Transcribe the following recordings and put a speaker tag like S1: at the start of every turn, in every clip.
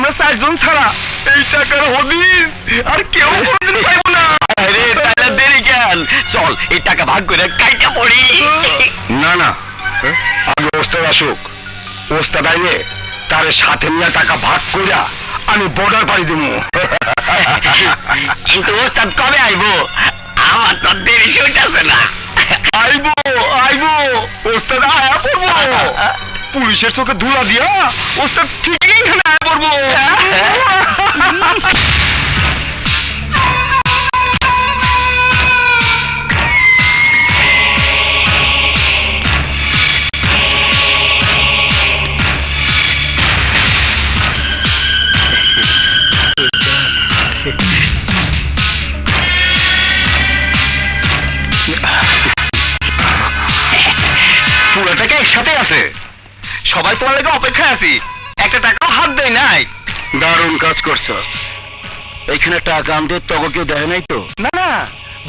S1: আমরা 4 জন ছাড়া এই টাকার হদিস আর কেউ কোনদিন পাইব না। আরে তাহলে দেরি কেন, চল এই টাকা ভাগ করে কাইটা পড়ি। না না, আগে ওস্তাদ আসুক, ওস্তাদ আইলে তার সাথে নিয়ে টাকা ভাগ কইরা আমি বর্ডার পাড়ি দেবো। কিন্তু ওস্তাদ কবে আইবো? আমার তো দেরি হইতাছে না। আইবো আইবো, ওস্তাদ আয়া পড়বো। পুলিশের চোখে ধুলা দিয়া ওস্তাদ ঠিকই এখানে আয়া পড়বো। পুরোটাকে একসাথে আছে, সবাই তোমার লেগে অপেক্ষায় আছি, একটা টাকাও হাত দেয় নাই। দারুণ কাজ করছস। এইখানে টাকা আনতে তখন কেউ দেয় নাই তো? না না,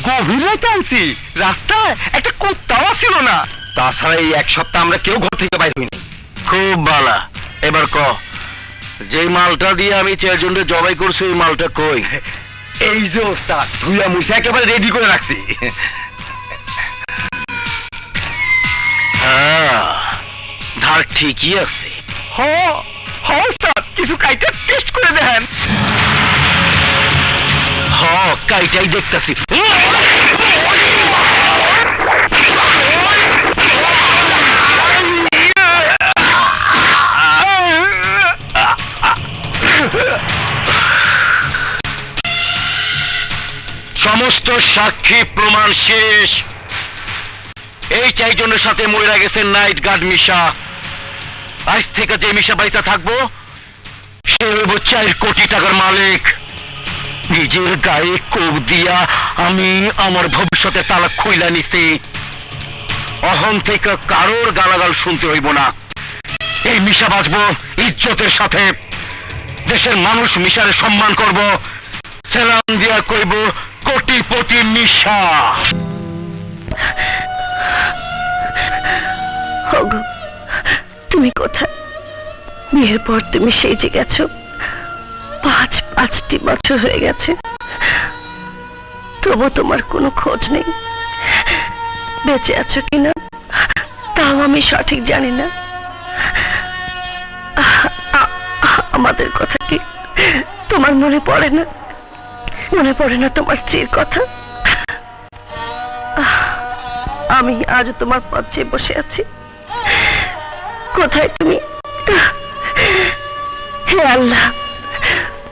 S1: গভীর রাতে আনছি, রাস্তায় একটা কুত্তাও ছিল না। তাছাড়া এই 1 সপ্তাহ আমরা কেউ ঘর থেকে বাইর হইনি। খুব ভালো। এবার ক, যে মালটা দিয়ে আমি 4 জনকে জবাই করছি ওই মালটা কই? এই যে ওস্তাদ, ধুইয়া মুছে একেবারে রেডি করে রাখছি। ধার ঠিকই আছে। কিছু কাইটা টেস্ট করে দেখেন। কাইটাই দেখতেছি। সমস্ত সাক্ষী প্রমাণ শেষ। এই 4 জনের সাথে মইরা গেছে নাইট গার্ড মিশা। আজ থেকে যে মিশা পয়সা থাকবো সে হইব 4 কোটি টাকার মালিক। নিজের গায়ে কোপ দিয়া আমি আমার ভবিষ্যতে তালা খুইলা নিছি। অহন থেকে কারোর গালাগাল শুনতে হইব না। এই মিশা বাঁচবো ইজ্জতের সাথে। দেশের মানুষ মিশারে সম্মান করব। সেলাম দিয়া কইব কোটিপতি মিশা।
S2: তুমি কোথায়? বিয়ের পর তুমি সেজে গেছো, 5টি বছর হয়ে গেছে, তবু তোমার কোনো খোঁজ নেই। বেঁচে আছো কিনা তাও আমি সঠিক জানি না। আমাদের কথা কি তোমার মনে পড়ে না? মনে পড়ে না তোমার স্ত্রীর কথা? আমি আজ তোমার পথ চেয়ে বসে আছি। কোথায় তুমি? হে আল্লাহ,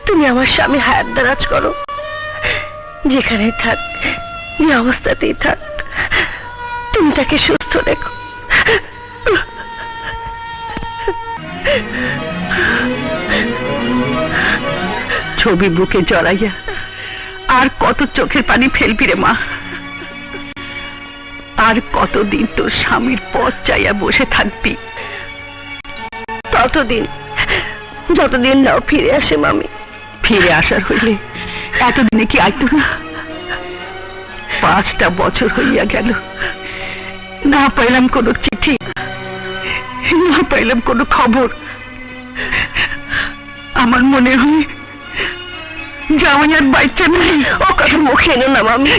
S2: তুমি আমার স্বামী হায়াত দারাজ করো। যেখানেই থাক, যে অবস্থাতেই থাক, তুমি তাকে সুস্থ রেখো। ছবি বুকে জড়াইয়া আর কত চোখের পানি ফেলবি রে মা? আর কতদিন তোর স্বামীর পথ চাইয়া বসে থাকবি? ততদিন যতদিন নাও ফিরে আসে মামি। ফিরে আসার হইলে এতদিনে কি আইতো না? 5টা বছর হইয়া গেল, না পাইলাম কোনো চিঠি, না পাইলাম কোনো খবর। আমার মনে হয় জামাই আর বাইচা নাই। ও কথা মুখে এনো না মামি।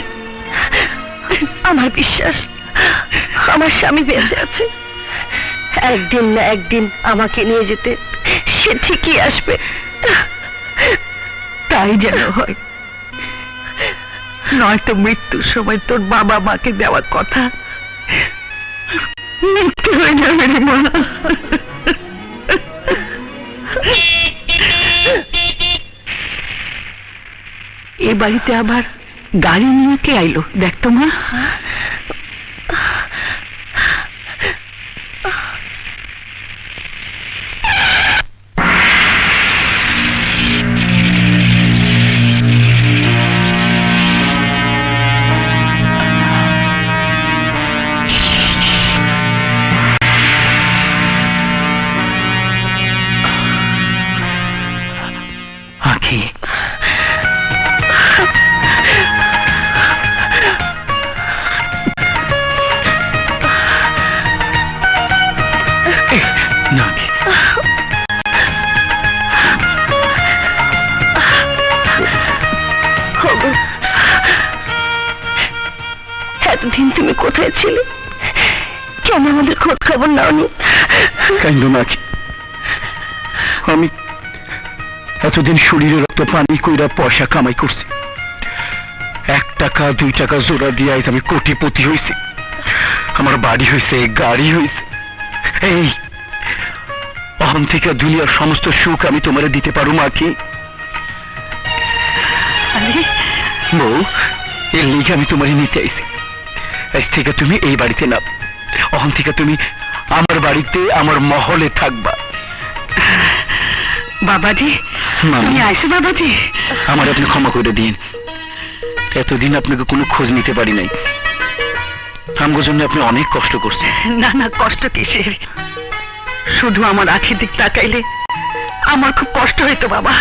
S2: আমার বিশ্বাস আমার স্বামী বেঁচে আছে। একদিন না একদিন আমাকে নিয়ে যেতে সে ঠিকই আসবে। তাই যেন হয়, নয়তো মৃত্যুর সময় তোর বাবা মাকে দেওয়ার কথা মিথ্যে হয়ে যাবে রে মা। এ বাড়িতে আবার গাড়ি নিয়ে কে আইলো দেখ তো মা। আখি, এতদিন তুমি কোথায় ছিলে? কেন আমাদের খোঁজ খবর নাওনি?
S1: কাইন্দ না কি, আমি এতদিন শরীরে রক্ত পানি কইরা পয়সা কামাই করছি। 1 টাকা 2 টাকা জোড়া দিয়ে আজ আমি কোটিপতি হয়েছি। আমার বাড়ি হয়েছে, গাড়ি হয়েছে। এই অহন থেকে দুনিয়ার সমস্ত সুখ আমি তোমারে দিতে পারো মা কি? বউ, এর লিগে আমি তোমারে নিতে আইছি। আজ থেকে তুমি এই বাড়িতে না, অহন থেকে তুমি আমার বাড়িতে, আমার মহলে থাকবা।
S2: বাবাজি, তুমি আইসো বাবাজি।
S1: আমার আপনি ক্ষমা করে দিন, এতদিন আপনাকে কোনো খোঁজ নিতে পারি নাই। আমার জন্য আপনি অনেক কষ্ট করছেন।
S2: না না, কষ্ট কিসের? শুধু আমার আখের দিক তাকাইলে আমার খুব কষ্ট হইতো বাবা।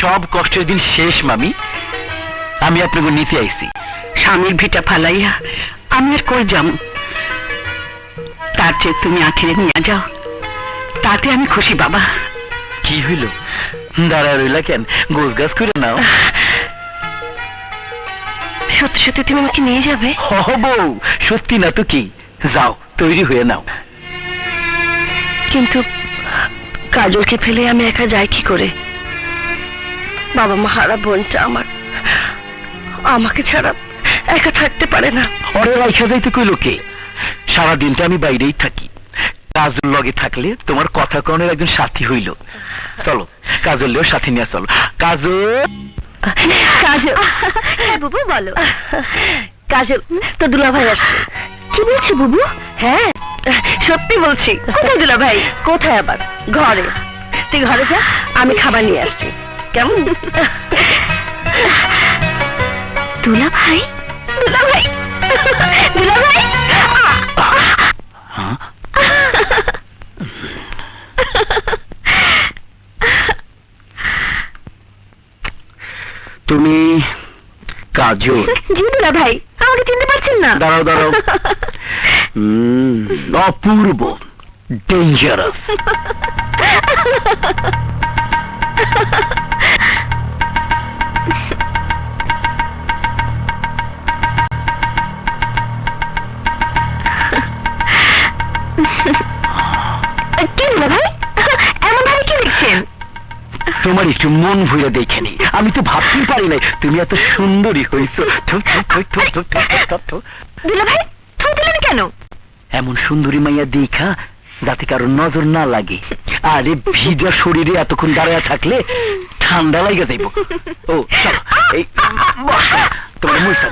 S1: সব কষ্টের দিন শেষ মামি, আমি আপনাকে নিতে আইছি।
S2: স্বামীর ভিটা ফালাইয়া আমি আর কই যাম? তার চেয়ে তুমি আখেরে নিয়ে যাও, তাতে আমি খুশি বাবা।
S1: কি হইল, দাঁড়ায় রইলা কেন? গোছ গাছ করে নাও।
S2: সত্যি সত্যি তুমি আমাকে নিয়ে যাবে?
S1: বউ, সত্যি না তো কি? যাও, তৈরি হয়ে নাও।
S2: কিন্তু কাজলকে ফেলে আমি একা যাই কি করে? বাবা মা হারা বোনটা আমার, আমাকে ছাড়া একা থাকতে পারে না।
S1: ওরে রাইখা যাইতে কইল কে? সারাদিনটা আমি বাইরেই থাকি। কাজল লগে থাকলে তোমার কথা কনের একজন সাথী হইল। চলো, কাজলেও সাথী নিয়ে চলো। কাজল,
S2: কাজল। হ্যাঁ বুবু, বলো। কাজল, তো দুলাভাই আসছে। কি বলছি বুবু? হ্যাঁ সত্যি বলছি। কোথায় দুলাভাই? কোথায় আবার? ঘরে। তুই ঘরে যা, আমি খাবার নিয়ে আসছি। কেমন? দুলাভাই, দুলাভাই, দুলাভাই।
S1: হ্যাঁ? তুমি কাজল?
S2: জি দুলাভাই, আমাকে চিনতে পারছেন না?
S1: দাঁড়াও দাঁড়াও। অপূর্ব, ডেঞ্জারাস।
S2: কি দুলাভাই, এমন ভাবে কি দেখছেন?
S1: তোমার একটু মন ভুলে দেখেনি, আমি তো ভাবতেই পারি নাই তুমি এত সুন্দরী হইছো।
S2: দুলাভাই, থু দিলেন কেন?
S1: এমন সুন্দরী মাইয়া দেখা যাতে কারো নজর না লাগে। আরে ভিজা শরীরে এতক্ষণ দাঁড়ায় থাকলে ঠান্ডা লাগে যাইব। ও চলো, এই বসো, তোমার মইসা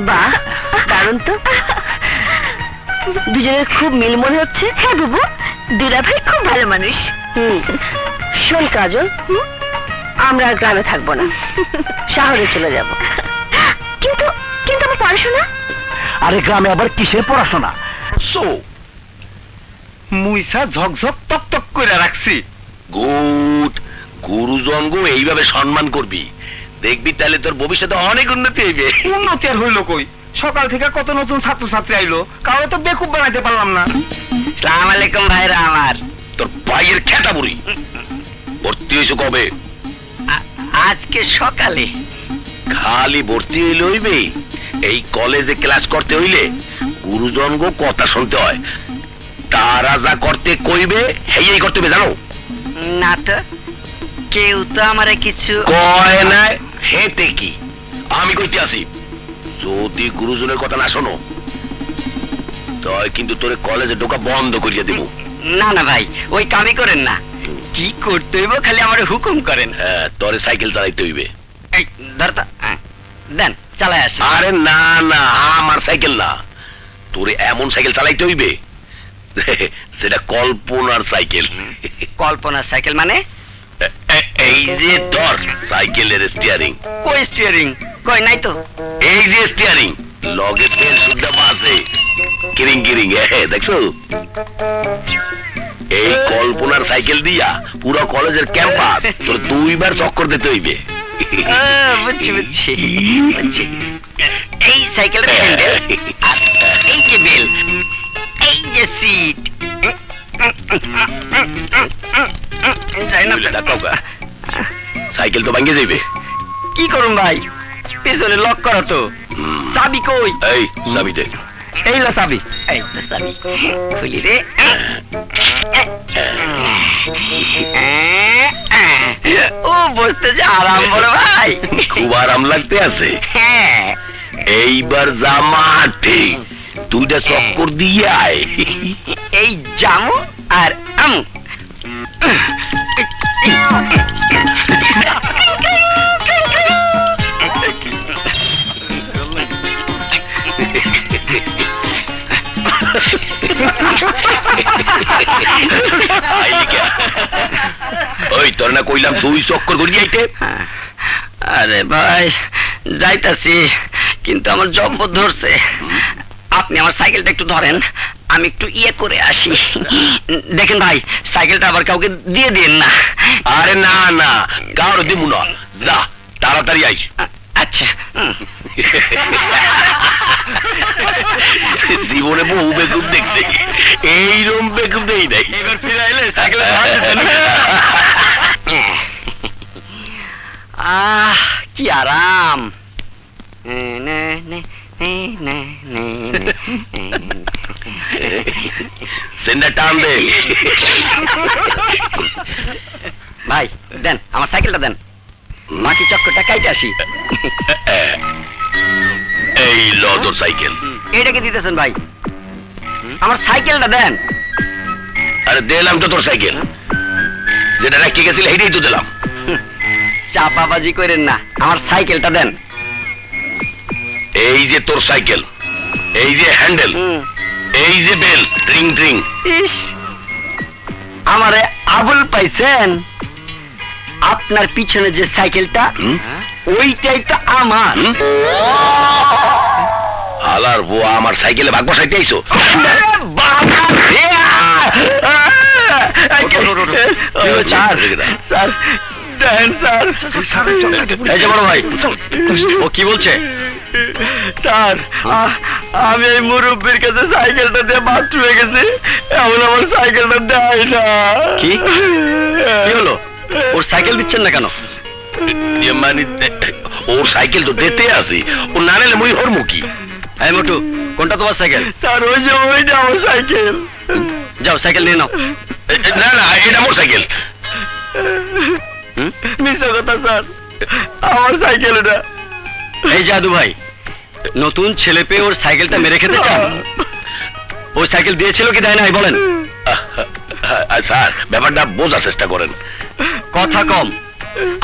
S2: বাহ, দারুণ তো। দুজনের খুব মিল মনে হচ্ছে। হ্যাঁ বুবু, দুলাভাই খুব ভালো মানুষ। শোন কাজল, আমরা আর গ্রামে থাকবো না, শহরে চলে যাব। কিন্তু কিন্তু আমার পড়াশোনা?
S1: আরে গ্রামে আবার কিসের পড়াশোনা?
S3: মুইসা ঝকঝক তক তক করে রাখছি।
S4: গুড, গুরুজন গো এইভাবে সম্মান করবি, দেখবি তাহলে তোর ভবিষ্যতে অনেক উন্নতি হইবে।
S3: উন্নতি আর হইলো কই? সকাল থেকে কত নতুন ছাত্রছাত্রী আইলো, কারো তো বেকুব বানাইতে পারলাম না।
S4: সালাম আলাইকুম ভাইরা আমার। তোর ভাইয়ের খেটা বুড়ি ভর্তি হয়েছে কবে?
S3: আজকে সকালে।
S4: খালি ভর্তি হইলে হইবে? এই কলেজে ক্লাস করতে হইলে গুরুজন গো কথা শুনতে হয়। তারা যা করতে কইবে হেই করতে হবে, জানো?
S3: না তো, কেউ তো আমারে কিছু
S4: কয় না। হেতে কি আমি কইতে আসি, যদি গুরুজনের কথা না শোনো তাই কিন্তু তোরে কলেজে ঢোকা বন্ধ করিয়া দেব।
S3: না না ভাই, ওই কামই করেন না। কি করতে হইব খালি আমারে হুকুম করেন।
S4: হ্যাঁ, তোরে সাইকেল চালাইতে হইবে।
S3: এই ধর তো, দেন চালাই আসি।
S4: আরে না না, আমার সাইকেল না, তোরে এমন সাইকেল চালাইতে হইবে সেটা কল্পনার সাইকেল।
S3: কল্পনার সাইকেল মানে?
S4: এই যে ধর সাইকেলের স্টিয়ারিং।
S3: কই স্টিয়ারিং? কই নাই তো।
S4: এই যে স্টিয়ারিং, লগে তেল শুদ্ধ আছে, কিরিং কিরিং, দেখছো? এই কল্পনার সাইকেল দিয়া পুরো কলেজের ক্যাম্পাস তোর 2 বার চক্কর দিতে হইবে।
S3: বুঝছি বুঝছি বুঝছি। এই সাইকেলের হ্যান্ডেল, আর এই যে বেল, এই যে সিট। যাই না,
S4: সাইকেল তো ভাঙ্গে যাইবে।
S3: কি করুন ভাই, পেছনে লক করা তো।
S4: হুম।
S3: চাবি কই?
S4: এই চাবি দে।
S3: এই লো চাবি, এই তো চাবি, খুলি রে। ও বসতে যে আরাম বড় ভাই।
S4: খুব আরাম লাগতে আছে।
S3: হ্যাঁ,
S4: এইবার যা মাঠে 2টা চক্কর দিয়ে আয়।
S3: এই জামু আর আমু।
S4: আইলি কে? ওই তোর না কইলাম 2 চক্কর করে যাইতে।
S3: আরে ভাই যাইতাছি, কিন্তু আমার জব্বর ধরছে। আপনি আমার সাইকেলটা একটু ধরেন, আমি একটু ইয়ে করে আসি। দেখেন ভাই, সাইকেলটা আবার কাউকে দিয়ে দিন না।
S4: আরে না না, কারো দিব না, যা তাড়াতাড়ি আইস।
S3: আচ্ছা।
S4: জীবনে বহু বেকুব দেখছি, এইরকম বেকুব দেই নাই।
S3: এবার ফিরে আইলে সাইকেল কি আরাম।
S4: সেন্ডা টান দে।
S3: ভাই দেন, আমার সাইকেলটা দেন, মাটি চক্করটা কাইতে আসি।
S4: এই ল তোর সাইকেল।
S3: এইটাকে দিতেছেন ভাই, আমার সাইকেলটা দেন।
S4: আরে দিলাম তো তোর সাইকেল, যেটা রেখে গেছিল হেঁটেই তো দিলাম।
S3: চাপাবাজি করেন না, আমার সাইকেলটা দেন।
S4: এই যে তোর সাইকেল, এই যে হ্যান্ডেল, এই যে বেল, ড্রিং ড্রিং।
S3: ইস, আমারে আবুল পাইছেন। আপনার পিছনে যে সাইকেলটা, ওইটাই তো আমার।
S4: হালার বুয়া আমার সাইকেলে ভাগ বসাইতে আইছো।
S3: এই যে বড় ভাই, ও কি বলছে? স্যার, আমি এই মুরব্বীর কাছে সাইকেলটা দিয়ে বাথরুমে গেছি, এমন আমার সাইকেলটা দেয় না। কি হলো? ওর সাইকেল দিচ্ছেন না কেন?
S4: মানে ওর সাইকেল তো দিতে আসি, ও না নিলে মুই হর মুখী।
S3: এই মোটু, কোনটা তোমার সাইকেল? স্যার ওই যে ওইটা আমার সাইকেল। যাও সাইকেল নিয়ে নাও।
S4: না না, এটা মোর সাইকেল।
S3: মিথ্যা কথা স্যার, আমার সাইকেল এটা। এই জাদু ভাই, নতুন ছেলে পেয়ে ওর সাইকেলটা মেরে খেতে চান? ওর সাইকেল দিয়েছিল কি দেয় নাই বলেন?
S4: স্যার ব্যাপারটা বোঝার চেষ্টা করেন।
S3: কথা কম,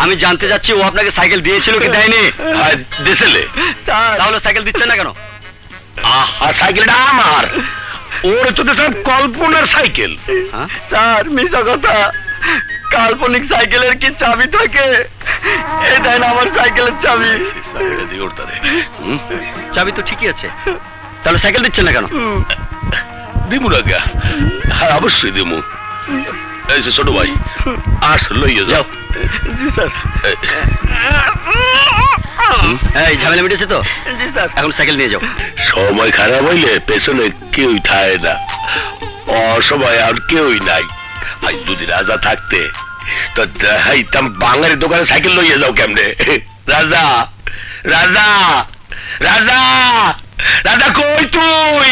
S3: আমি জানতে যাচ্ছি ও আপনাকে সাইকেল দিয়েছিল কি দেয়নি?
S4: দিছিলে,
S3: তাহলে সাইকেল দিচ্ছেন না কেন?
S4: সাইকেলটা আমার, ওর তো সব কল্পনার সাইকেল।
S3: স্যার মিথ্যা কথা, কাল্পনিক সাইকেলের কি চাবি থাকে? এই দেন আমার সাইকেলের চাবি। চাবি তো ঠিকই আছে, তাহলে সাইকেল দিচ্ছেন না কেন?
S4: দিমু না গা, হ্যাঁ অবশ্যই দিমু। এই যে ছোট ভাই, আস লইয়ে যাও।
S3: জি স্যার। এই ঝামেলা মিটেছে তো? জি স্যার। এখন সাইকেল নিয়ে যাও।
S4: সময় খারাপ হইলে পেছনে কেউ থাকে না, অসময় আর কেউই নাই। আজ যদি রাজা থাকতে তো দেখাইতাম বাঙালির দোকানে সাইকেল লইয়ে যাও কেমনে। রাজা রাজা রাজা রাজা কই তুই?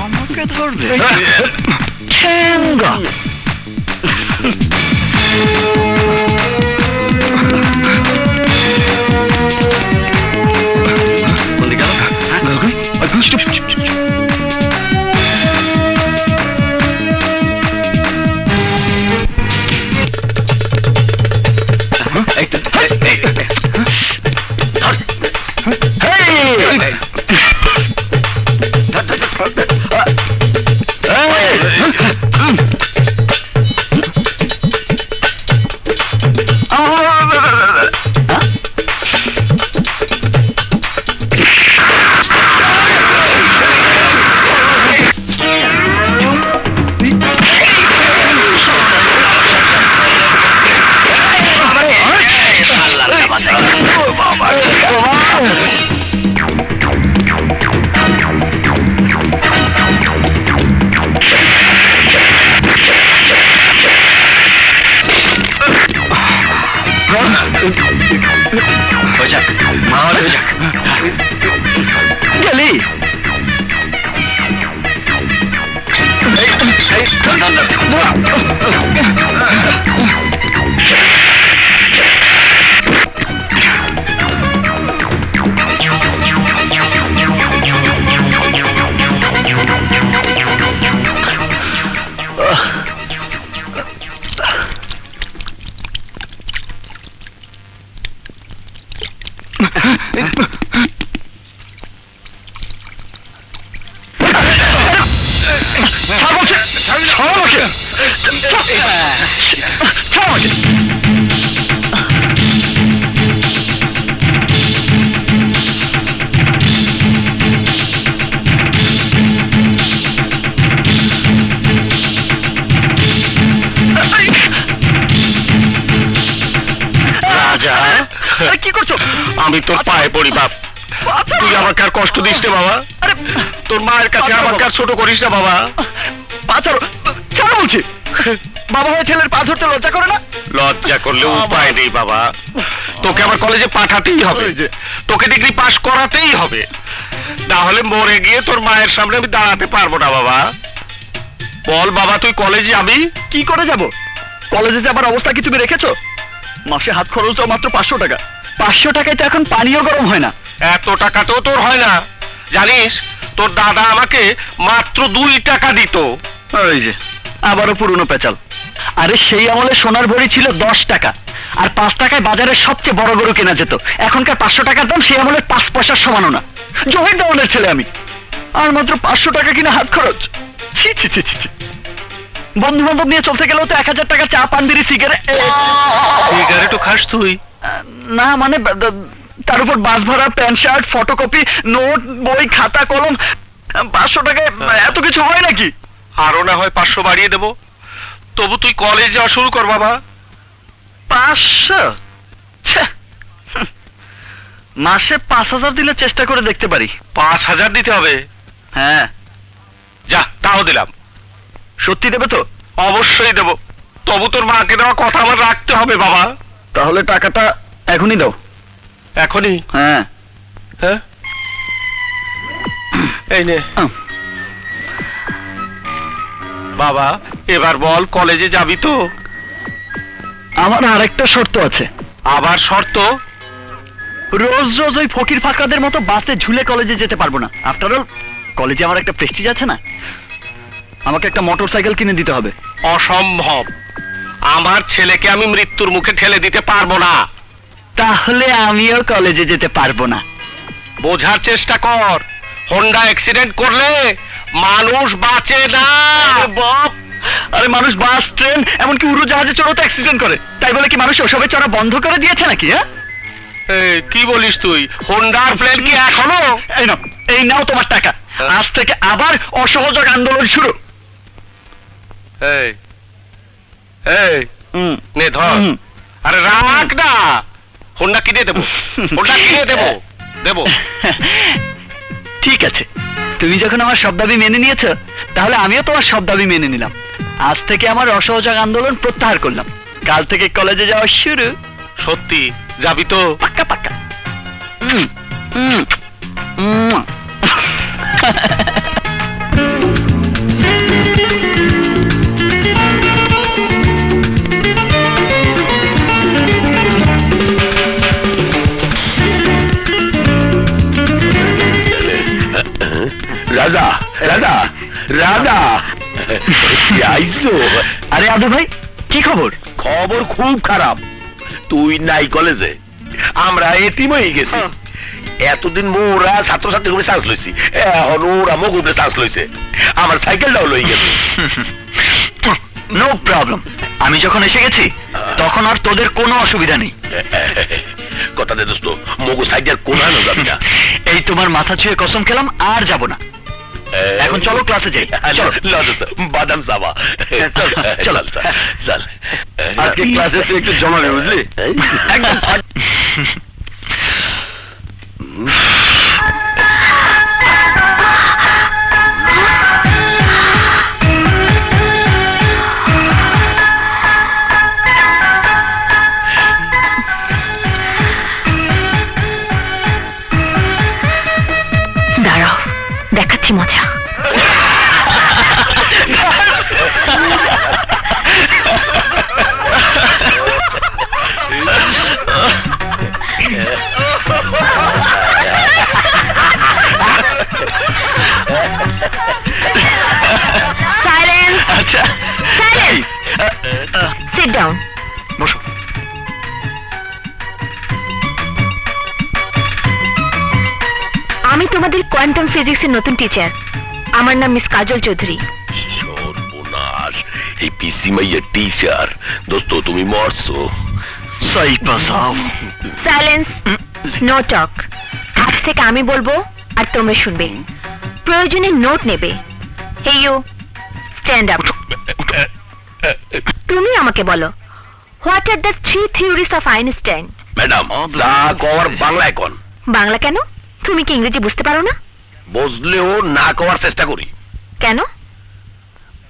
S3: আমাকে ধরবে?
S4: ঠ্যাঙ্গা।
S3: কোন দিকে গেল? এই তো, এই,
S1: রাজা,
S3: কি করছো?
S1: আমি তোর পায়ে পড়ি বাপ, তুই আমাকে আর কষ্ট দিস না বাবা।
S3: আরে
S1: তোর মায়ের কাছে আমাকে আর ছোট করিস না বাবা।
S3: পা ছাড়ো, ছাড়ো বলছি। বাবা হয়ে ছেলের পা ধরতে লজ্জা করে না?
S1: লজ্জা করলে উপায় নেই বাবা, তোকে আমার কলেজে পাঠাতেই হবে, তোকে ডিগ্রি পাশ করাতেই হবে, না হলে মরে গিয়ে তোর মায়ের সামনে আমি দাঁড়াতে পারবো না বাবা। বল বাবা, তুই কলেজে যাবি?
S3: কি করে যাব? কলেজে যাবার অবস্থা কি তুমি রেখেছো? মাসে হাত খরচ মাত্র 500 টাকা। 500 টাকায় তো এখন পানিও গরম হয় না।
S1: এত টাকাতেও তোর হয় না, জানিস তোর দাদা আমাকে মাত্র 2 টাকা দিত।
S3: ওই যে আবারও পুরনো পেঁচাল। আরে সেই আমলে সোনার ভরি ছিল 10 টাকা, আর 5 টাকায় বাজারের সবচেয়ে বড় গরু কেনা যেত। এখনকার 500 টাকার দাম সেই আমলের 5 পয়সার সমানও না। জহির দেওয়ানের ছেলে আমি, আর মাত্র 500 টাকা কিনা হাত খরচ। ছি ছি ছি ছি। বন্ধু বান্ধব নিয়ে চলতে গেলেও তো 1000 টাকা চা পান বিড়ি
S1: সিগারেটও খাস তুই?
S3: না মানে তার উপর বাস ভাড়া, প্যান্ট শার্ট, ফটোকপি, নোট, বই, খাতা, কলম। 500 টাকায় এত কিছু হয় নাকি?
S1: আরো না হয় 500 বাড়িয়ে দেবো, তবু তুই কলেজ যাওয়া শুরু কর বাবা।
S3: 500? মাসে 5000 দিলে চেষ্টা করে দেখতে পারি।
S1: 5000 দিতে হবে?
S3: হ্যাঁ।
S1: যা, তাও দিলাম।
S3: সত্যি দেবে তো?
S1: অবশ্যই দেব, তবু তোর মাকে দেওয়া কথা আমার রাখতে হবে বাবা।
S3: তাহলে টাকাটা এখনই দাও।
S1: এখনই?
S3: হ্যাঁ।
S1: হ্যাঁ, এই নে বাবা। এবার বল, কলেজে যাবি তো?
S3: আমার আরেকটা শর্ত আছে।
S1: আবার শর্ত?
S3: রোজ রোজ ওই ফকির ফাঁকরাদের মতো বাসে ঝুলে কলেজে যেতে পারবো না। আফটার অল কলেজে আমার একটা প্রেস্টিজ আছে না? আমাকে একটা মোটরসাইকেল কিনে দিতে হবে।
S1: অসম্ভব, আমার ছেলেকে আমি মৃত্যুর মুখে ঠেলে দিতে পারবো না।
S3: তাহলে আমিও কলেজে যেতে পারবো না।
S1: বোঝার চেষ্টা কর, হোন্ডা অ্যাক্সিডেন্ট করলে মানুষ বাঁচে না
S3: বাপ, আরে মানুষ বাস, ট্রেন, এমনকি উড়োজাহাজে চড়তে অ্যাক্সিডেন্ট করে, তাই বলে কি মানুষ ওসবে চড়া বন্ধ করে দিয়েছে নাকি? হ্যাঁ,
S1: এই, কি বলিস তুই? হোন্ডার প্লেন কি এখনো?
S3: এই নাও তোমার টাকা। আজ থেকে আবার অসহযোগ আন্দোলন শুরু।
S1: এই এই
S3: হুম,
S1: নে ধর।
S3: হুম।
S1: আরে রাখ না, হোন্ডা কিনে দেবো, হোন্ডা কিনে দেবো, দেবো।
S3: ঠিক আছে, তুমি যখন আমার সব দাবি মেনে নিয়েছো, তাহলে আমিও তোমার সব দাবি মেনে নিলাম। আজ থেকে আমার অসহযোগ আন্দোলন প্রত্যাহার করলাম। কাল থেকে কলেজে যাওয়া শুরু।
S1: সত্যি যাবি তো?
S3: পাক্কা পাক্কা। হুম, হুম, হুম।
S4: রাজা, রাজা, রাজা, আইসো?
S3: আরে আদু ভাই, কি খবর?
S4: খবর খুব খারাপ। তুই নাই কলেজে, আমরা এতিম হয়ে গেছি। এতদিন মোরা ছাত্রছাত্রী করে চান্স লইছি, এখন ওরা মগ উপরে চান্স লইছে। আমার সাইকেলটাও লই গেছে।
S3: নো প্রবলেম, আমি যখন এসে গেছি তখন আর তোদের কোনো অসুবিধা নেই।
S4: কথা দে দোস্ত, মগু সাইকেল কোনানো যাবি না।
S3: এই তোমার মাথা ছুঁয়ে কসম খেলাম, আর যাব না। এখন চলো ক্লাসে যাই। চলো।
S4: বাদাম চাবা।
S3: চল, চল।
S4: চল।
S3: আজকে ক্লাসে তুই একটু জমাবে, বুঝলি? একদম।
S2: দাঁড়াও, দেখাচ্ছি মজা। Silence! Sit down.
S3: বসো।
S2: আমি তোমাদের কোয়ান্টাম ফিজিক্সের নতুন টিচার। আমার নাম মিস কাজল চৌধুরী।
S4: সর্বনাশ, এই পিসি মাইয়ের টিচার। দোস্ত তুমি মরছো।
S3: সাইপা যাও।
S2: Silence, no talk. আজ থেকে আমি বলবো আর তোমরা শুনবে। প্রয়োজনে নোট নেবে। Hey you, stand up. তুমি আমাকে বলো, what are the three theories of Einstein?
S4: Madam যা কর বাংলায় কোন।
S2: বাংলা কেন? তুমি কি ইংরেজি বুঝতে পারো না?
S4: বুঝলেও না করার চেষ্টা করি।
S2: কেন?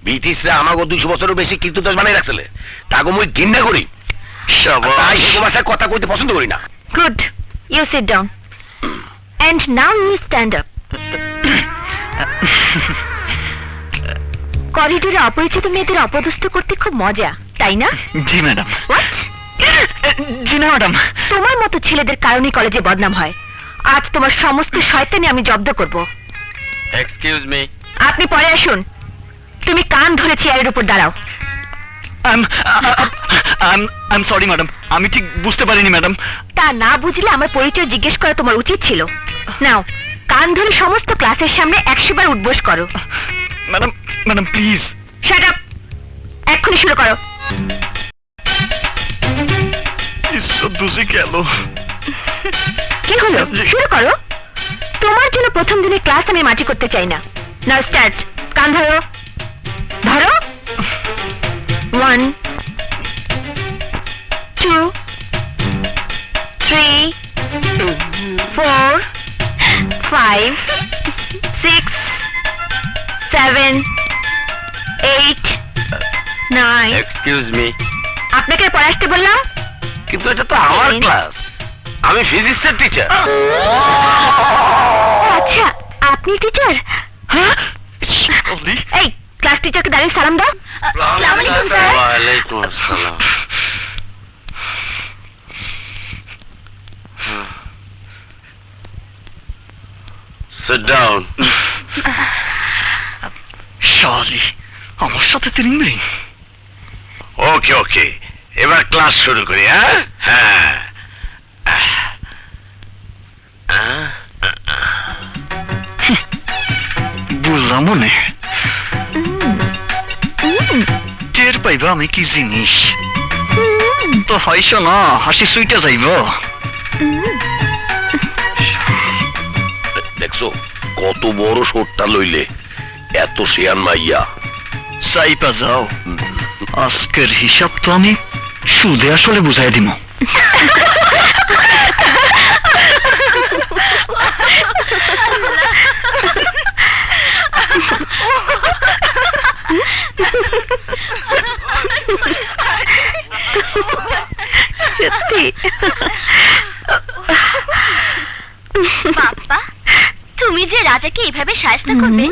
S4: ব্রিটিশরা আমাকে 200 বছরের বেশি কীর্তিদাস বানিয়ে রাখছিলে, তাকে মুই ঘৃণা করি।
S3: শাবাশ।
S4: তাই সেই ভাষায় কথা কইতে পছন্দ করি না।
S2: Good, you sit down and now you stand up. করিডোরে অপরিচিত মেয়েদের অপদস্থ করতে খুব মজা, তাই না?
S3: জি ম্যাডাম।
S2: What?
S3: জি না ম্যাডাম।
S2: তোমার মতো ছেলেদের কারণেই কলেজে বদনাম হয়। আজ তোমার সমস্ত শয়তানি আমি জব্দ করব।
S3: Excuse me.
S2: আপনি পরে আসুন। তুমি কান ধরে চেয়ারের উপর দাঁড়াও।
S3: আই এম সরি ম্যাডাম, আমি ঠিক বুঝতে পারিনি ম্যাডাম।
S2: তা না বুঝলে আমার পরিচয় জিজ্ঞেস করা তোমার উচিত ছিল। নাও, কান ধরে সমস্ত ক্লাসের সামনে 100 বার উঠবোস করো।
S3: Madam madam please.
S2: Shut up, এক্ষুনি শুরু করো।
S3: ঈশ্বর দুষে গেল।
S2: কি হলো? শুরু করো। তোমার জন্য প্রথম দিনে ক্লাস আমি মাটি করতে চাই না। নাও স্টার্ট। কান ধরো, ধরো। 1 2 3 4 5 6 7 8 9।
S4: Excuse me.
S2: আপনাকে পড়ে আসতে বললাম।
S4: কিন্তু এটা তো আমার ক্লাস, আমি ফিজিক্সের টিচার।
S2: আচ্ছা, আপনি টিচার?
S3: হ্যাঁ?
S2: এই ক্লাস টিচারকে দাঁড়িয়ে সালাম দাও। আসসালামু আলাইকুম স্যার।
S4: ওয়ালাইকুম আসসালাম। Sit down.
S3: সরি, আমার সাথে তিরিং।
S4: ওকে ওকে, এবার ক্লাস শুরু করি। হ্যাঁ হ্যাঁ।
S3: বুঝলাম মনে। টের পাইবা আমি কি জিনিস। তো হয়স না, হাসি সুইটা যাইব।
S4: দেখছো কত বড় শোটটা লইলে, এত শেয়ান মাইয়া।
S3: সাইপা যাও, আজকের হিসাব তো আমি সুদে আসলে বুঝাই দিব।
S2: সত্যি
S5: বাবা, তুমি যে রাজাকে এইভাবে সাহায্য করবে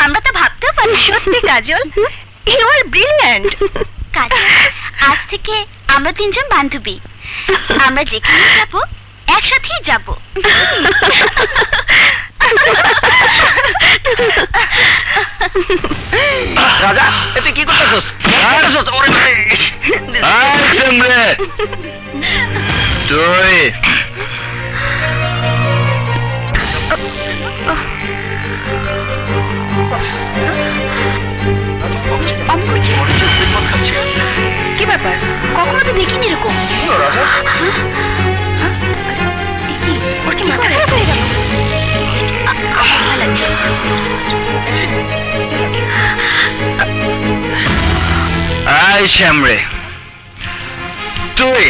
S5: আমরা তো ভাবতেও পারি।
S2: সত্যি কাজল, ইউ আর ব্রিলিয়ান্ট।
S5: কাজল, আজ থেকে আমরা 3 জন বান্ধবী। আমরা যেখানে যাব একসাথেই যাব।
S4: রাজা এতে কি করতেছস?
S3: তুই
S2: কি ব্যাপার? কখনো তো দেখিনি এরকম।
S5: ওর কি মাথা খারাপ হয়ে গেল? ভালো লাগছে।
S3: আই শ্যামরে, তুই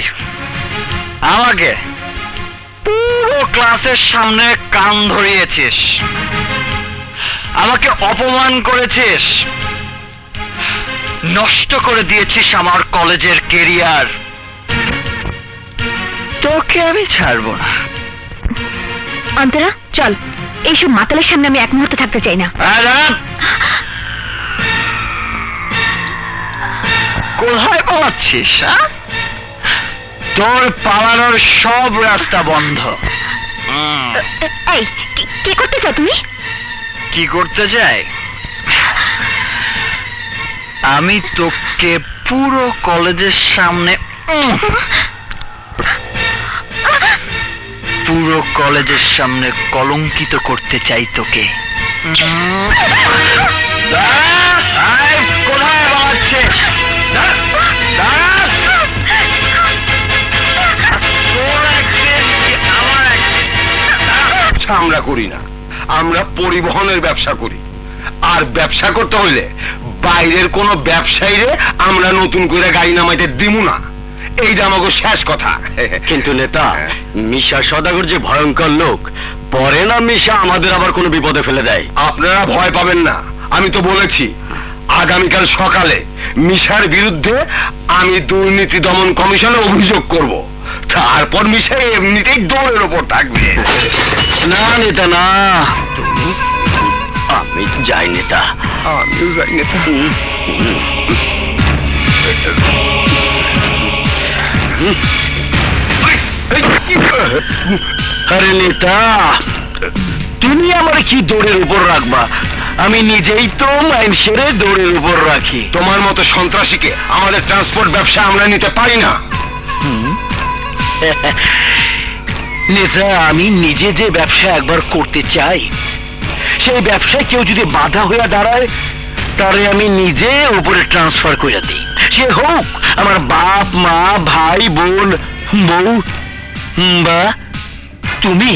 S3: আমাকে পুরো ক্লাসের সামনে কান ধরিয়েছিস, আমাকে অপমান করেছিস, নষ্ট করে দিয়েছিস আমার কলেজের কেরিয়ার। তোকে আমি ছাড়বো না।
S2: অন্তরা চল, এইসব মাতালের সামনে আমি এক মুহূর্ত থাকতে চাই না।
S3: কোথায় পালাচ্ছিস? তোর পালানোর সব রাস্তা বন্ধ।
S2: এই কি করতে চাও তুমি?
S3: কি করতে চাই? আমি তোকে পুরো কলেজের সামনে পুরো কলেজের সামনে কলঙ্কিত করতে চাই তোকে। কোথায় বাড়াচ্ছে?
S4: আমরা করি না, আমরা পরিবহনের ব্যবসা করি। আর ব্যবসা করতে হইলে বাইরের কোন ব্যবসায়ীরে আমরা নতুন করে গাড়ি নামাইতে দিমু না, এইটা আমাকে শেষ কথা।
S3: কিন্তু নেতা, মিশা সদাগর যে ভয়ঙ্কর লোক, পরে না মিশা আমাদের আবার কোনো বিপদে ফেলে দেয়।
S4: আপনারা ভয় পাবেন না, আমি তো বলেছি আগামীকাল সকালে মিশার বিরুদ্ধে আমি দুর্নীতি দমন কমিশনে অভিযোগ করব, তারপর মিশা এমনিতেই দৌড়ের ওপর থাকবে।
S3: না নেতা না, আমি যাই নেতা।
S4: আমিও যাই না।
S3: আরে নেতা, তুমি আমার কি দৌড়ের উপর রাখবা? আমি নিজেই তো মাইনসেরে দৌড়ের উপর রাখি।
S4: তোমার মতো সন্ত্রাসীকে আমাদের ট্রান্সপোর্ট ব্যবসা আমরা নিতে পারি না।
S3: নেতা, আমি নিজে যে ব্যবসা একবার করতে চাই, সেই ব্যবসায় কেউ যদি বাধা হইয়া দাঁড়ায়, তারে আমি নিজে উপরে ট্রান্সফার করে দিই। সে হোক আমার বাপ মা ভাই বোন বউ বা তুমি।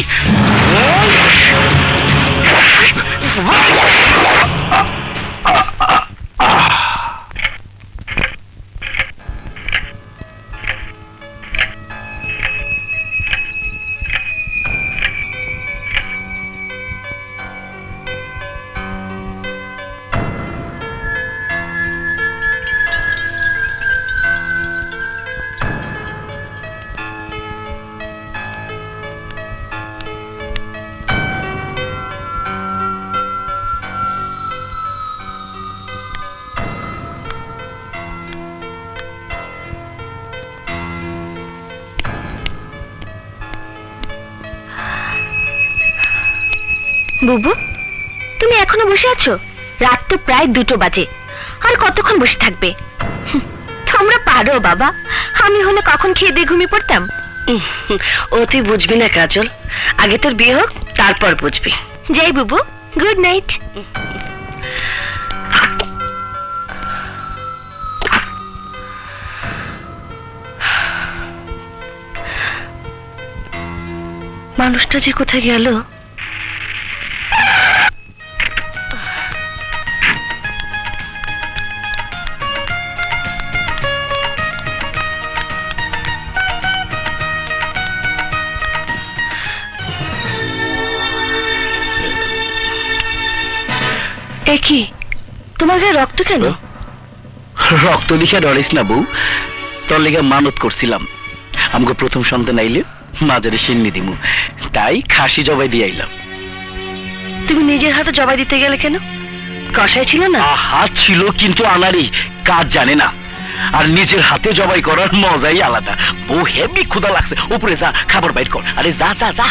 S5: বুবু, তুমি এখনো বসে আছো? রাত তো প্রায় 2টো বাজে, আর কতক্ষণ বসে থাকবে? তোমরা পারো বাবা, আমি হলে কখন খেয়ে দিয়ে ঘুমিয়ে পড়তাম।
S2: ও তুই বুঝবি না কাজল, আগে তোর বিয়ে হোক, তারপর বুঝবি।
S5: যাই বুবু, গুড নাইট।
S2: মানুষটা যে কোথায় গেল? কি তোমার গায়ে রক্ত কেন?
S3: রক্ত দিশা ডরিস না বউ, তোর লেগে মানত করছিলাম, আমাকে প্রথম সন্তান আইলে মাজারে সিন্নি দিমু, তাই খাসি জবাই দিয়ে আইলাম।
S2: তুমি নিজের হাতে জবাই দিতে গেলে কেন? কষাই ছিল না?
S3: হাত ছিল, কিন্তু আনারি কাজ জানে না, আর নিজের হাতে জবাই করার মজাই আলাদা। বউ হেভি ক্ষুধা লাগছে, উপরে যা খাবার বাইট কর। আরে যা যা যা।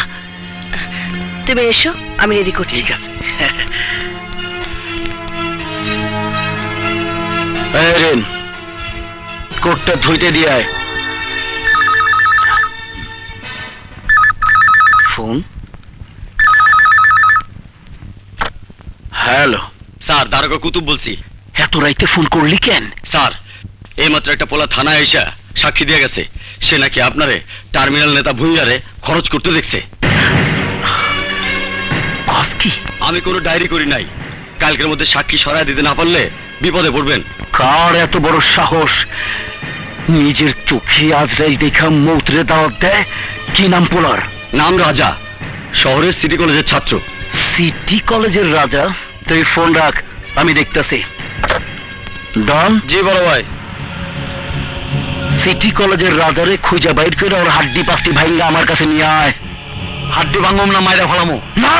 S2: তুমি এসো, আমি রেডি করছি।
S3: ঠিক আছে। রেন, কোটটা ধুইতে দিয়ে আয়। ফোন। হ্যালো
S6: স্যার, দারোগা কুতুব বলছি।
S3: এত রাইতে ফোন করলি কেন?
S6: স্যার, এইমাত্র একটা পোলা থানায় এসে সাক্ষী দিয়ে গেছে, সে নাকি আপনারে টার্মিনাল নেতা ভুইয়ারে খরচ করতে দেখছে।
S3: কস কি?
S6: আমি কোনো ডায়েরি করি নাই, কালকের মধ্যে সাক্ষী সরায় দিতে না পারলে বিপদে পড়বেন।
S3: কার এত বড় সাহস নিজের চোখে আজরাইল দেখা মৌতরে দাওয়াত দেয়? কি নাম পোলার?
S6: নাম রাজা, শহরের সিটি কলেজের ছাত্র।
S3: সিটি কলেজের রাজা? তুই ফোন রাখ, আমি দেখতেছি। ডন।
S6: জি বড় ভাই।
S3: সিটি কলেজের রাজারে খুঁজা বাইর করে ওর হাড্ডি পাঁচটি ভাঙ্গা আমার কাছে নিয়ে আয়।
S6: হাড্ডি ভাঙম না মাইরা ফেলামো?
S3: না,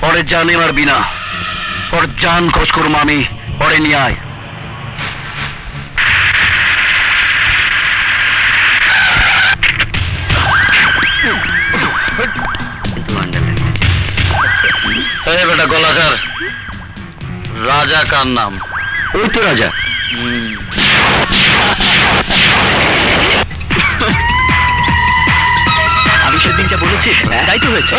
S3: ওরে জানে মারবি না, ওর জান খোঁজ করবো আমি। ওরে নিয়ে আয়।
S6: এই বেটা গলাকার, রাজা কার নাম? ওই তো রাজা।
S3: আমি সেদিন যা বলেছি তাই তো হয়েছে।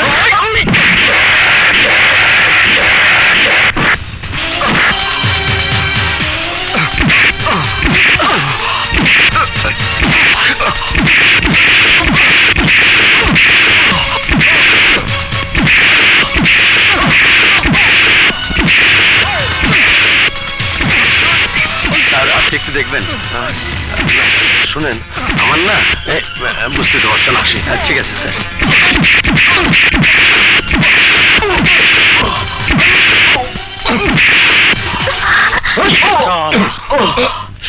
S6: স্যার আপনি একটু দেখবেন।
S4: শুনেন আমার না বুঝতে তো পারছেন, আসি।
S6: ঠিক আছে স্যার।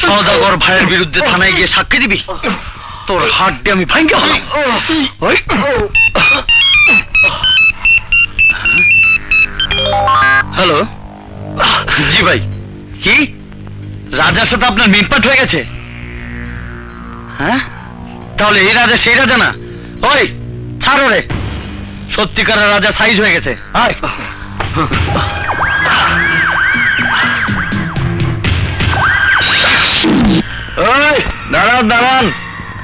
S6: সওদাগর ভাইয়ের বিরুদ্ধে থানায় গিয়ে সাক্ষী দিবি? তোর হাত দিয়ে আমি ভাঙ্গা হলাম। হ্যালো, জি ভাই। কি রাজার সাথে আপনার মিটপাট হয়ে গেছে? হ্যাঁ, তাহলে এই রাজা সেই রাজা না? ওই ছাড়ো রে, সত্যিকারের রাজা সাইজ হয়ে গেছে। আয়। ওই দাঁড়ান দাঁড়ান,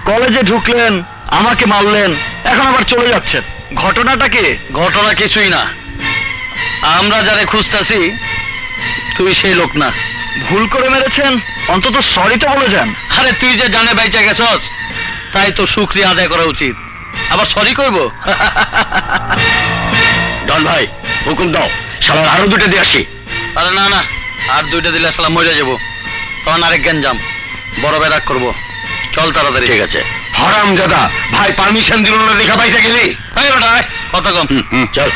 S6: কলেজে ঢুকলেন, আমাকে মারলেন, এখন আবার চলে যাচ্ছেন। ঘটনাটা কি? ঘটনা কিছুই না, আমরা যারে খুঁজতেছি তুই সেই লোক না। ভুল করে মেরেছেন, অন্তত সরি তো বলে যান। আরে তুই যে জানে বাইচা গেছস, তাই তো শুকরিয়া আদায় করা উচিত। আবার সরি কইব?
S4: ডন ভাই হুকুম দাও, শালার আরো দুটো দিয়ে আসি।
S6: আরে না না, আর দুইটা দিলে আসলে মরে যাবো, তখন আরেক গ্যাঞ্জাম, বড় বেরাক করবো। চল তাড়াতাড়ি।
S4: ঠিক আছে। হারামজাদা ভাই পারমিশন দিল না, দেখা পাইতে গেলি?
S6: এই বেটা, আয়, কথা কম।
S4: চল।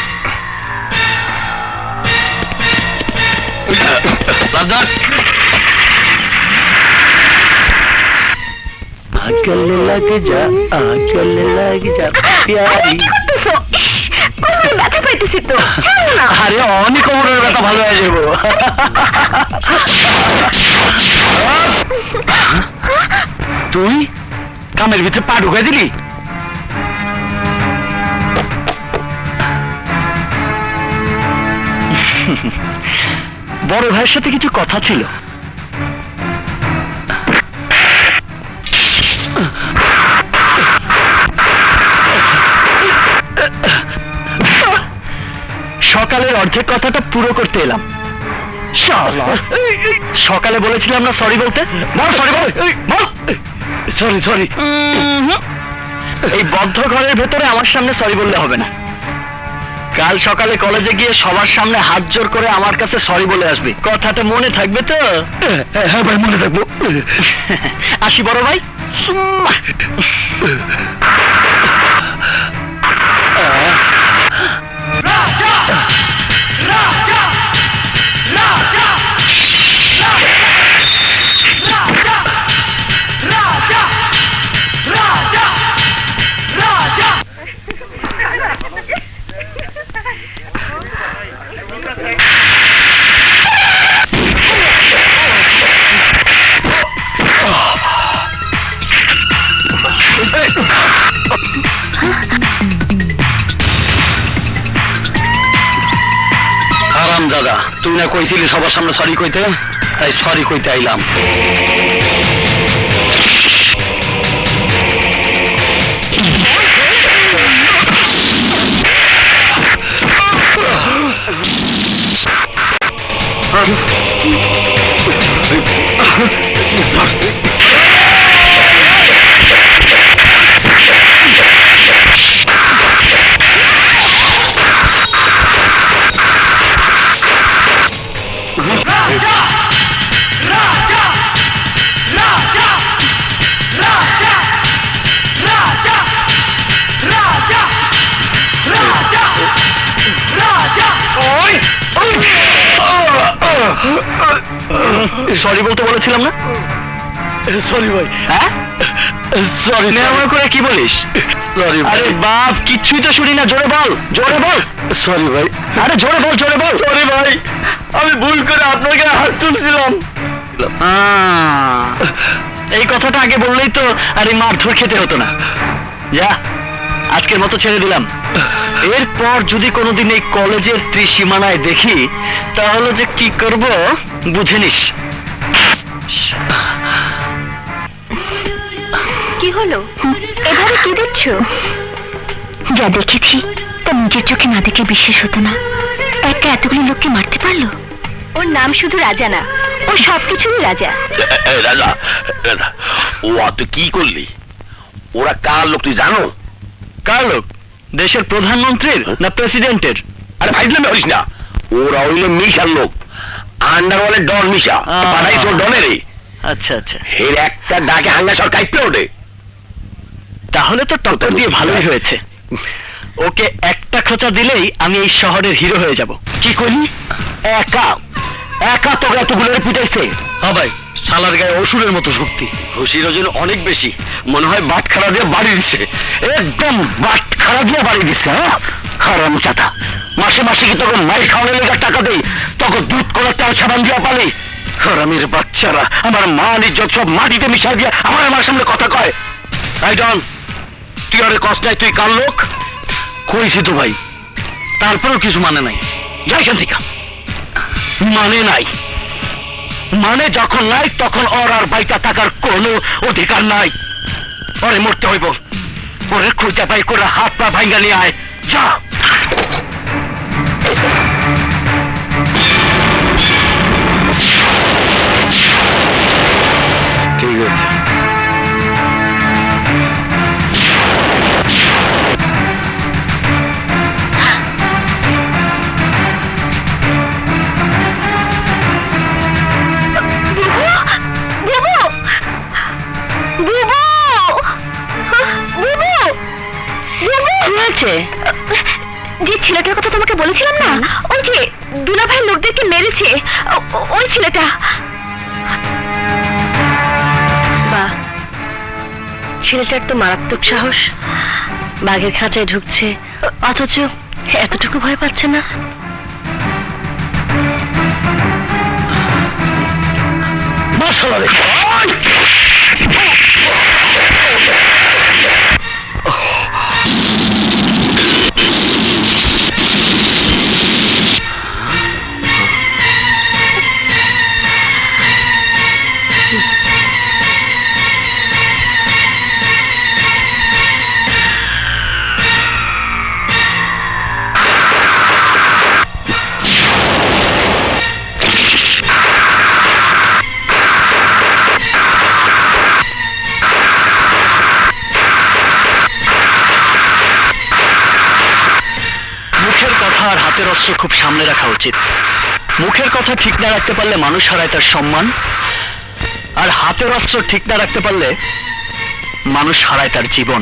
S6: লাদাখ
S3: চলে লাগে যা, চলে লাগে যা প্যারি।
S2: ব্যথা পাইতেছি তো, ছাড়ো না।
S6: আরে অনেক কোমরের ব্যথা ভালো হয়ে যাবো। তুই কামের ভিতরে পা ঢুকাই দিলি? বড় ভাইয়ের সাথে কিছু কথা ছিল। সকালের অর্ধেক কথাটা পুরো করতে এলাম। সকালে বলেছিলাম না সরি বলতে? বল সরি, বল বল। Sorry sorry. এই বদ্ধ ঘরের ভেতরে আমার সামনে সরি বললে হবে না। কাল সকালে কলেজে গিয়ে সবার সামনে হাত জোর করে আমার কাছে সরি বলে আসবি। কথাটা মনে থাকবে তো? হ্যাঁ ভাই, মনে থাকবো। আসি বড় ভাই। হারামজাদা, তুই না কইছিলি সবার সামনে সরি কইতে, তাই সরি কইতে আইলাম। সরি বলতে বলেছিলাম না? সরি ভাই। হ্যাঁ সরি। নেওয়া করে কি বলিস? সরি। আরে বাপ, কিচ্ছুই তো শুনি না, জোরে বল, জোরে বল। সরি ভাই। আরে জোরে বল, জোরে বল। সরি ভাই, আমি ভুল করে আপনাকে হাত তুলছিলাম। এই কথাটা আগে বললেই তো আর এই মারধর খেতে হতো না। যা, আজকের মতো ছেড়ে দিলাম। এরপর যদি কোনোদিন এই কলেজের ত্রিসীমানায় দেখি, তাহলে যে কি করব বুঝে নিস।
S5: কি হলো? এভাবে কি দেখছো? যা দেখেছি তা নিজের চোখে না দেখে বিশ্বাস হতো না। একা এতগুলো লোককে মারতে পারলো। ওর নাম শুধু রাজা না, ও সবকিছুরই রাজা।
S4: রাজা রাজা, ও তুই কি করলি? ওরা কার লোক তুই জানো?
S6: কার লোক? দেশের প্রধানমন্ত্রীর না প্রেসিডেন্টের?
S4: আরে ভাইজলামে হইস না, ওরা হইল মিশার লোক, আন্ডারওয়ালের ডন মিশা। পাঠাইছ ডনেরে।
S6: আচ্ছা আচ্ছা,
S4: এর একটা ডাকে হাঙ্গা সর কাইপে ওঠে।
S6: তাহলে তো টক্কর দিয়ে ভালোই হয়েছে। ওকে একটা খোঁচা দিলেই আমি এই শহরের হিরো হয়ে যাব।
S4: কি করলি? একা একা তোকে এতগুলো পিটাইছে?
S6: হ্যাঁ ভাই, শালার গায়ে অসুরের মতো শক্তি।
S4: খুশির ওজন অনেক বেশি, মনে হয় বাট খাড়া দিয়ে বাড়ি দিচ্ছে। একদম বাট খাড়া দিয়ে বাড়ি দিচ্ছে। হ্যাঁ হারাম চাতা, মাসে মাসে কি তোকে মাইর খাওয়ানোর লেগে টাকা দেই, তোকে দুধ করে তেল সাবান দিয়া পালি। হারামের বাচ্চারা আমার মান ইজ্জত সব মাটিতে মিশাই দিয়ে আমার সামনে কথা কয়। এই ডন, তুই আরে কষ্ট নাই, তুই কার লোক?
S6: কইছি তো ভাই, তারপরেও কিছু মানে নাই।
S4: যাই এখান থেকে। মানে নাই মানে যখন নাই তখন ওর আর বাইটা থাকার কোনো অধিকার নাই। ওরে মরতে হইব, ওরে খুঁজে পাই করে হাত পা ভাঙ্গা নিয়ে আয়। যা।
S6: ঠিক আছে।
S5: যে ছেলেটার কথা তোমাকে বলেছিলাম না, ওই যে দুলাভাই লোকদেরকে মেরেছে, ওই ছেলেটা। বাহ, ছেলেটার তো মারাত্মক সাহস। বাঘের খাঁচায় ঢুকছে, অথচ এতটুকু ভয় পাচ্ছে না।
S4: মশলা রে।
S6: আর হাতের অস্ত্র খুব সামনে রাখা উচিত। মুখের কথা ঠিক না রাখতে পারলে মানুষ হারায় তার সম্মান, আর হাতের অস্ত্র ঠিক না রাখতে পারলে মানুষ হারায় তার জীবন।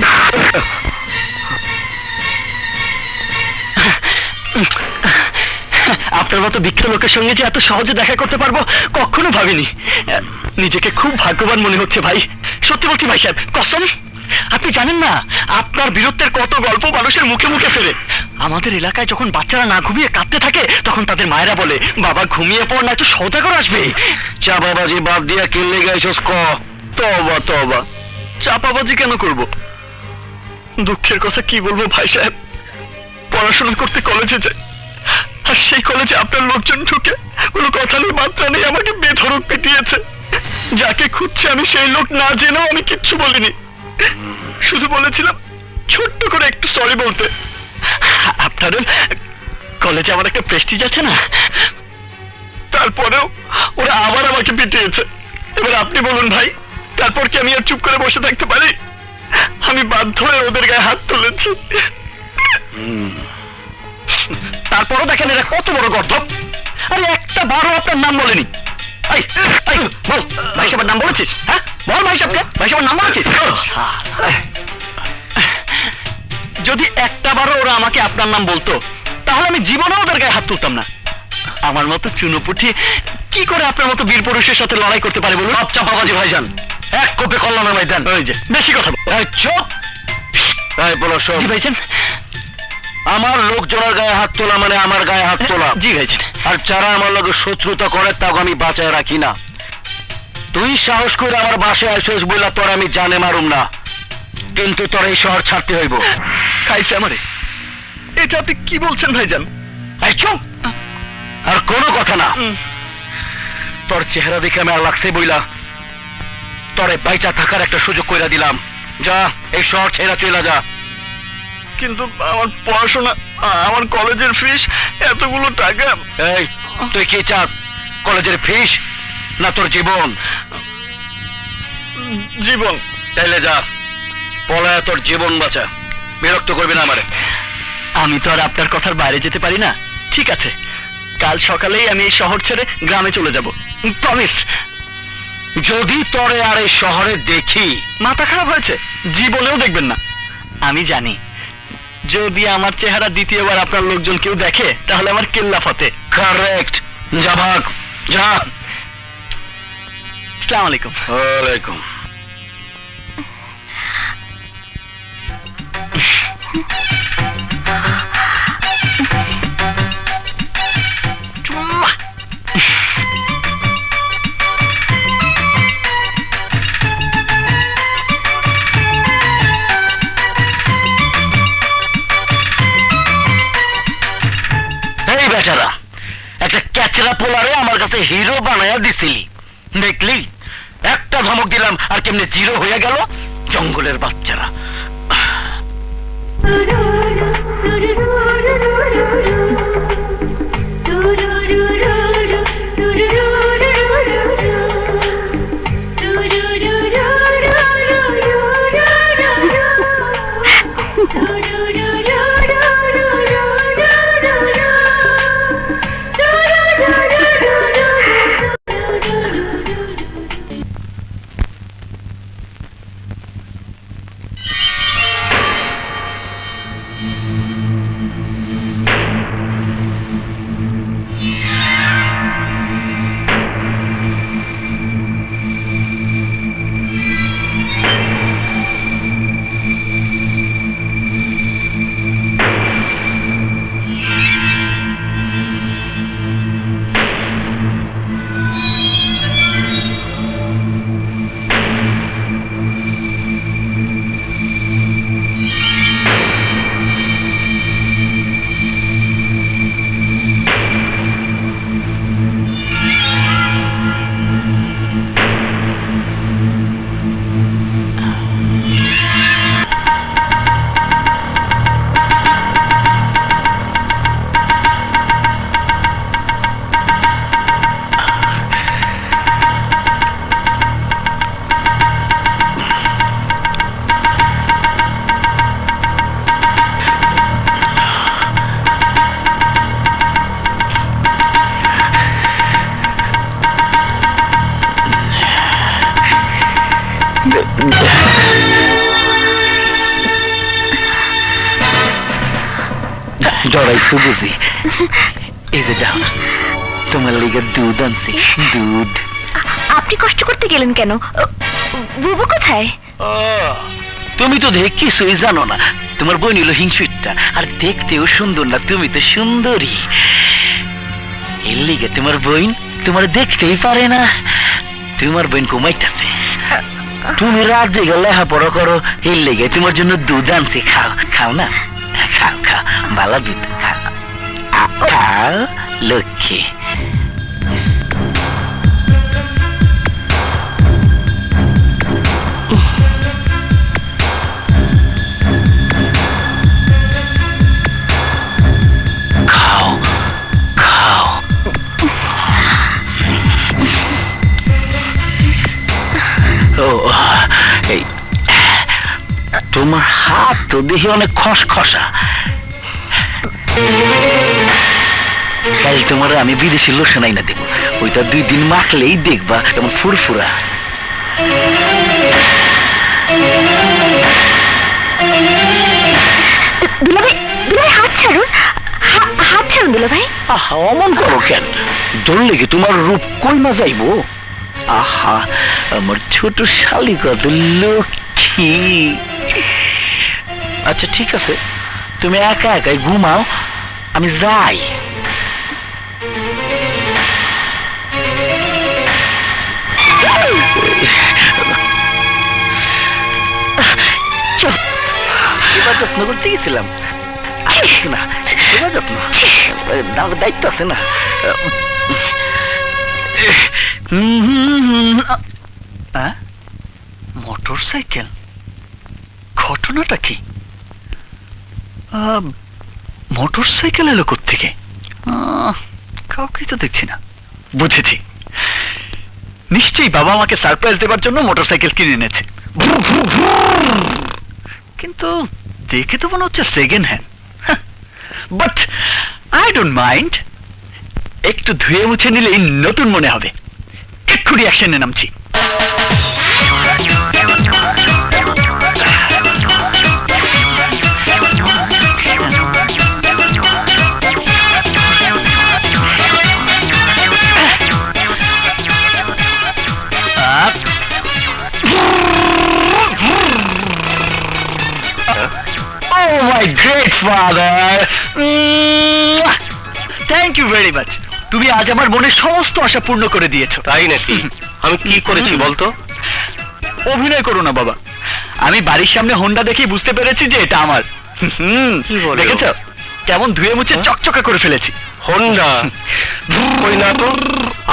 S6: আপনার মতো বৃক্ষ লোকের সঙ্গে যে এত সহজে দেখা করতে পারবো কখনো ভাবিনি। নিজেকে খুব ভাগ্যবান মনে হচ্ছে ভাই, সত্যি বলছি ভাই সাহেব, কসম। আপনি জানেন না আপনার বীরত্বের কত গল্প মানুষের মুখে মুখে ফেরে। আমাদের এলাকায় যখন বাচ্চারা না ঘুমিয়ে কাঁদতে থাকে তখন তাদের মায়েরা বলে, বাবা ঘুমিয়ে পড়, না একটু সওদাগর আসবে।
S4: চাপাবাজি বাদ দিয়া কিনলে গাইছস ক?
S6: তবা তবা, চাপাবাজি কেন করব? দুঃখের কথা কি বলবো ভাই সাহেব, পড়াশোনা করতে কলেজে যাই, আর সেই কলেজে আপনার লোকজন ঢুকে কোনো কথা নেই মাত্রা নেই আমাকে বেধড়ক পিটিয়েছে। যাকে খুঁজছে আমি সেই লোক না জেনেও আমি কিচ্ছু বলিনি, শুধু বলেছিলাম ছোট্ট করে একটু সরি বলতে। আপনাদের কলেজে আমার একটা প্রেস্টিজ আছে না, তারপরেও ওরা আবার আমাকে পিটিয়েছে। এবার আপনি বলুন ভাই, তারপর কি আমি আর চুপ করে বসে থাকতে পারি? আমি বাধ্য হয়ে ওদের গায়ে হাত তুলেছি। তারপরও দেখেন এরা কত বড় গর্ধব। আরে একটা বারো আপনার নাম বলেনি। বল ভাই সাহেবের নাম বলেছিস? হ্যাঁ বল ভাই সাহেবকে, ভাই সাহেবের নাম বলেছিস? যদি একটা বারও ওরা আমাকে আপনার নাম বলতো তাহলে আমি জীবনেও ওদের গায়ে হাত তুলতাম না। আমার মতো চুনোপুটি কি করে আপনার মতো বীর পুরুষের সাথে লড়াই করতে পারে বলুন?
S4: আচ্ছা বাবাজি ভাইজান, এক কোপে কল্যাণ আমায় দেন।
S6: ওই যে বেশি কথা বল।
S4: চুপ। এই বলো শোন,
S6: জি ভাইজান।
S4: আমার লোকজনের গায়ে হাত তোলা মানে আমার গায়ে হাত তোলা।
S6: জি ভাইজান।
S4: আর যারা আমার লগে শত্রুতা করে তাকে আমি বাঁচায় রাখি না। তুই সাহস করে আমার বাসায় আসিস বললা তোর আমি জানে মারুম না, কিন্তু তোর এই শহর ছাড়তে হইব।
S6: খাইছে আমারে। এটা আপনি কি বলছেন ভাইজান?
S4: এই চুপ, আর কোনো কথা না। তোর চেহারা দেখে আমার লাগছে বইলা
S1: তরে বাইচা থাকার একটা সুযোগ কইরা দিলাম। যা, এই শহর ছেড়া চলে যা।
S6: কিন্তু আমার পড়াশোনা, আমার কলেজের ফিস, এতগুলো টাকা।
S1: এই, তুই কি চাস? কলেজের ফিস না তোর জীবন?
S6: জীবন।
S1: তাইলে যা, পলায়া তোর জীবন বাঁচা। বিরক্ত করবি না আমারে।
S6: আমি তো আর আপনার কথার বাইরে যেতে পারি না। ঠিক আছে, কাল সকালেই আমি এই শহর ছেড়ে গ্রামে চলে যাব, প্রমিস।
S1: যদি তরে আর এই শহরে দেখি।
S6: মাথা খারাপ হয়েছে? জীবনেও দেখবেন না। আমি জানি যদি আমার চেহারা দ্বিতীয়বার আপনার লোকজন কেউ দেখে তাহলে আমার কেল্লা ফতে।
S1: কারেক্ট। যা ভাগ, যা।
S6: আসসালামু আলাইকুম।
S1: ওয়ালাইকুম। এই বেচারা, একটা ক্যাচরা পোলারে আমার কাছে হিরো বানায়া দিছিলি, দেখলি? একটা ধমক দিলাম আর কেমনে জিরো হয়ে গেল। জঙ্গলের বাচ্চারা।
S6: ডরাইছো বুঝি? এই যে দাও, তোমার লিগে দুধ আনছি, দুধ।
S5: আপনি কষ্ট করতে গেলেন কেন? বুবু কোথায়?
S6: তুমি তো দেখ কিছুই জানো না। তোমার বোন হলো হিংসুটটা, আর দেখতেও সুন্দর না। তুমি তো সুন্দরী। এর লিগে তোমার বোন তোমার দেখতেই পারে না। তোমার বোন ঘুমাইতেছে, তুমি রাত জেগে লেখাপড়া করো। এর লিগে তোমার জন্য দুধ আনছি, খাও। খাও না? খাও খাও, ভালো দুধ খাও। খাও লক্ষ্মী। খাও খাও। ও, এই তোমার হাত তো দেখি অনেক খসখসা। কাল তোমার আমি বিদেশি লোশন আইনা দেব, ওইটা 2 দিন মাখলেই দেখবা এমন ফুরফুরা।
S5: দুলাভাই, দুলাভাই হাত ছাড়ুন, হাত ছাড়ুন দুলাভাই।
S6: আহা, অমন করো কেন? ধরলে কি তোমার রূপ কই না যাইবো? আহা, আমার ছোট শালি কত লক্ষ্মী। আচ্ছা ঠিক আছে, তুমি একা একাই ঘুমাও, আমি যাই। এবার যত্ন করতে গেছিলাম না, এবার যত্ন দায়িত্ব আছে না। মোটর সাইকেল, ঘটনাটা কি? মোটর সাইকেল এলো কোত্থেকে? কাউকে তো দেখছি না। বুঝেছি, নিশ্চয়ই বাবা আমাকে সারপ্রাইজ দেবার জন্য মোটর সাইকেল কিনে এনেছে। কিন্তু দেখে তো মনে হচ্ছে second hand, but I don't mind. একটু ধুয়ে মুছে নিলেই নতুন মনে হবে। এক্ষুনি অ্যাকশনে নামছি। Oh my great father! Thank you very much. তুমি আজ আমার মনের সমস্ত আশা পূর্ণ করে দিয়েছো।
S4: তাই নাকি? আমি কি করেছি বলতো?
S6: অভিনয় করো না বাবা, আমি বাড়ির সামনে হোন্ডা দেখেই বুঝতে পেরেছি যে এটা আমার।
S4: কি বলো?
S6: দেখেছো কেমন ধুয়ে মুছে চকচকা করে ফেলেছি।
S4: হোন্ডা? কই না তো,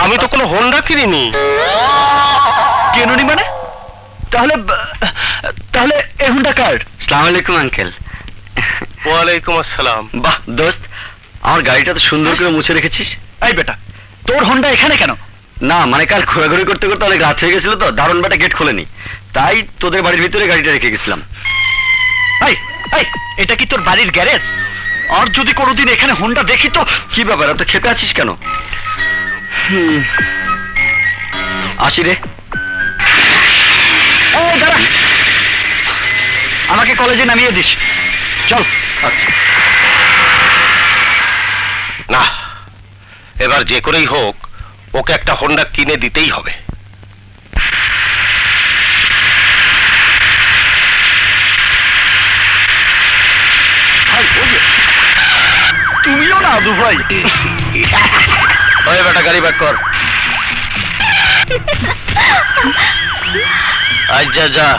S4: আমি তো কোনো হোন্ডা কিনিনি।
S6: কেননি মানে? তাহলে তাহলে এই হোন্ডা কার?
S3: আসসালামু আলাইকুম আঙ্কেল।
S4: ওয়ালাইকুম আসসালাম।
S3: বাহ দোস্ত, আমার গাড়িটা তো সুন্দর করে মুছে রেখেছিস।
S6: এই বেটা, তোর হোন্ডা এখানে কেন?
S3: না মানে কাল ঘোরাঘুরি করতে করতে অনেক রাত হয়ে গেছিল তো, দারুণ বেটা গেট খোলেনি, তাই তোদের বাড়ির ভিতরে গাড়িটা রেখে গেছিলাম।
S6: এই এই, এটা কি তোর বাড়ির গ্যারেজ? আর যদি কোনোদিন এখানে হোন্ডা দেখি তো?
S3: কি ব্যাপার, এত খেপে আছিস কেন? আসি রে।
S6: এই দাঁড়া, আমাকে কলেজে নামিয়ে দিস, চল।
S3: আচ্ছা
S4: না, এবার যে করেই হোক ওকে একটা হোন্ডা কিনে দিতেই হবে।
S6: ভাই, ওই যে, তুমিও না আদু ভাই।
S4: ওই বেটা গাড়ি ব্যাক কর।
S3: আচ্ছা যা,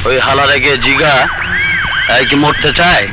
S3: ওই হালারে গিয়ে জিগা, এই কি মরতে চায়?